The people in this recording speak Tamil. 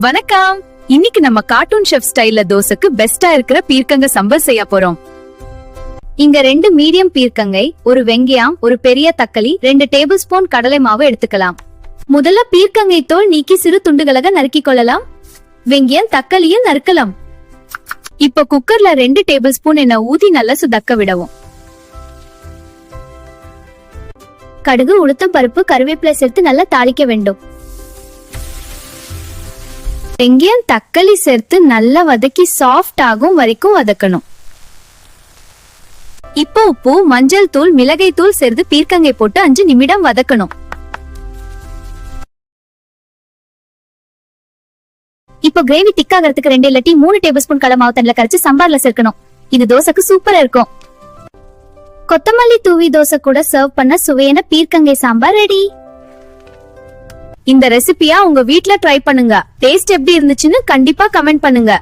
வணக்கம். இன்னைக்கு நம்ம கார்ட்டூன் ஷெஃப் ஸ்டைல்ல தோசைக்கு பெஸ்டா இருக்கிற பீர்க்கங்க சம்பல் செய்ய போறோம். இங்க 2 மீடியம் பீர்க்கங்கை, ஒரு வெங்காயம், ஒரு பெரிய தக்காளி, 2 டேபிள் ஸ்பூன் கடலை மாவு எடுத்துக்கலாம். முதல்ல பீர்க்கங்கை தோல் நீக்கி சிறு துண்டுகளாக நறுக்கிக் கொள்ளலாம். வெங்காயம் தக்காளியும் நறுக்கலாம். இப்ப குக்கர்ல 2 டேபிள் ஸ்பூன் எண்ணெய் ஊத்தி நல்லா சுதக்க விடவும். கடுகு, உளுத்தம் பருப்பு, கருவேப்பிலை சேர்த்து நல்லா தாளிக்க வேண்டும். வெங்காயம் தக்காளி சேர்த்து நல்லா வதக்கி சாஃப்ட் ஆகும் வரைக்கும் வதக்கணும். இப்போ உப்பு, மஞ்சள் தூள், மிளகாய் தூள் சேர்த்து பீர்க்கங்கை போட்டு 5 நிமிடம் வதக்கணும். இப்போ கிரேவி திக்காகிறதுக்கு 2 இல்லாட்டி 3 டேபிள் ஸ்பூன் கடலை மாவு தண்ணில கரைச்சு சாம்பார்ல சேர்க்கணும். இது தோசைக்கு சூப்பரா இருக்கும். கொத்தமல்லி தூவி தோசை கூட சர்வ் பண்ண சுவையான பீர்க்கங்கை சாம்பார் ரெடி. இந்த ரெசிபியா உங்க வீட்ல ட்ரை பண்ணுங்க. டேஸ்ட் எப்படி இருந்துச்சுன்னு கண்டிப்பா கமெண்ட் பண்ணுங்க.